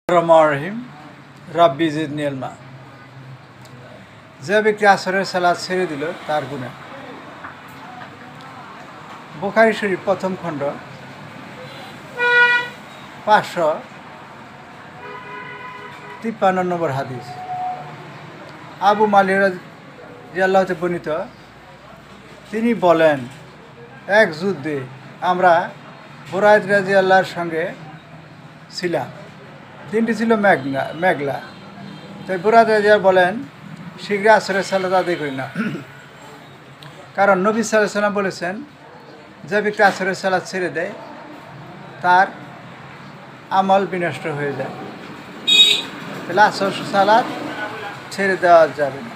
রহিম রাব্বি জিদনি ইলমা। যে ব্যক্তি আসরের সালাত ছেড়ে দিল তার গুনাহ। বুখারী শরীফ প্রথম খণ্ড 553 নম্বর হাদিস। আবু মালিক রাদিয়াল্লাহু তাআলা বর্ণিত, তিনি বলেন, এক যুদ্ধে আমরা বুরায়দা রাদিয়াল্লাহুর সঙ্গে ছিলাম। দিনটি ছিল মেঘলা। তাই বুরায়দা রাদিয়াল্লাহু বলেন, শীঘ্র আসরের সালাত আদায় করি না, কারণ নবী সাল্লাল্লাহু আলাইহি ওয়াসাল্লাম বলেছেন, যে ব্যক্তি আসরের সালাত ছেড়ে দেয় তার আমল বিনষ্ট হয়ে যায়। তাহলে আসর সালাত ছেড়ে দেওয়া যাবে না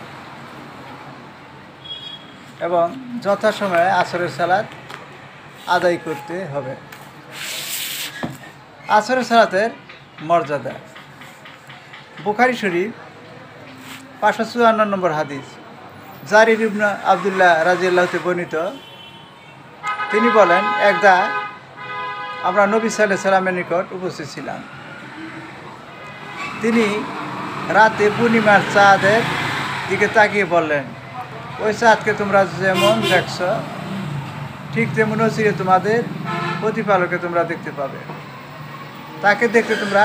এবং যথাসময়ে আসরের সালাত আদায় করতে হবে। আসরের সালাতের মর্যাদা। বুখারী শরীফ 554 নম্বর হাদিস। জারির ইবনে আব্দুল্লাহ রাদিয়াল্লাহু তাআলা বর্ণিত, তিনি বলেন, একদা আমরা নবী সাল্লাল্লাহু আলাইহি সাল্লামের নিকট উপস্থিত ছিলাম। তিনি রাতে পূর্ণিমার চাঁদের দিকে তাকিয়ে বললেন, ওই চাঁদকে তোমরা যেমন দেখছ ঠিক তেমন চিরে তোমাদের প্রতিপালকে তোমরা দেখতে পাবে। তাকে দেখতে তোমরা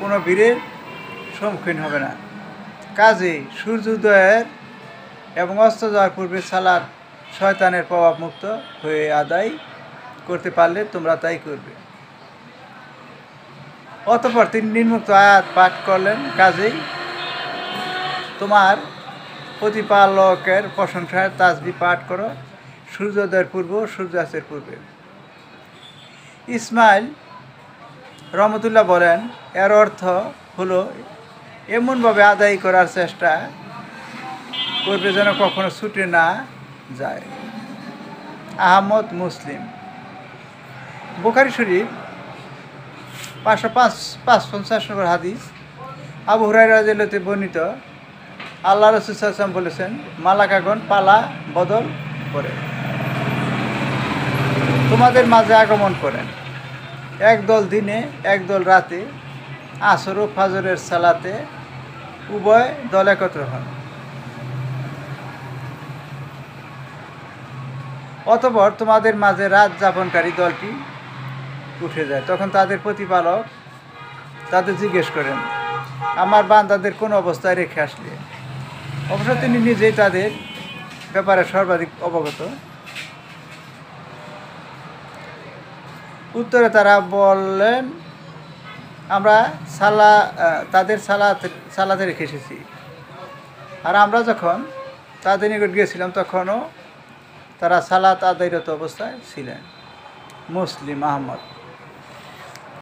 কোনো ভিড়ের সম্মুখীন হবে না। কাজেই সূর্যোদয়ের এবং অস্ত যাওয়ার পূর্বে সালাত শয়তানের প্রভাব মুক্ত হয়ে আদায় করতে পারলে তোমরা তাই করবে। অতঃপর তিনি নিম্নোক্ত আয়াত পাঠ করলেন, কাজেই তোমার প্রতিপালকের প্রশংসায় তাসবিহ পাঠ করো সূর্যোদয়ের পূর্ব ও সূর্যাস্তের পূর্বে। ইসমাইল রহমতুল্লাহ বলেন, এর অর্থ হলো এমনভাবে আদায় করার চেষ্টা করবে যেন কখনো ছুটে না যায়। আহমদ মুসলিম। বুখারী শরীফ 555 নম্বর হাদিস। আবু হুরায়রা রাদিয়াল্লাহু তাআলা বর্ণিত, আল্লাহ রাসূল সাল্লাল্লাহু আলাইহি ওয়াসাল্লাম বলেছেন, মালাকাগণ পালা বদল করে তোমাদের মাঝে আগমন করেন, একদল দিনে একদল রাতে, আসর ও ফজরের সালাতে উভয় দল একত্র হন। অতঃপর তোমাদের মাঝে রাত যাপনকারী দলটি উঠে যায়। তখন তাদের প্রতিপালক তাদের জিজ্ঞেস করেন, আমার বান্দাদের কোন অবস্থায় রেখে আসলে? অবশ্য তিনি নিজেই তাদের ব্যাপারে সর্বাধিক অবগত। উত্তরে তারা বললেন, আমরা তাদের সালাতে রেখে এসেছি, আর আমরা যখন তাদের নিকট গিয়েছিলাম তখনও তারা সালাত আদায়রত অবস্থায় ছিলেন। মুসলিম আহমদ।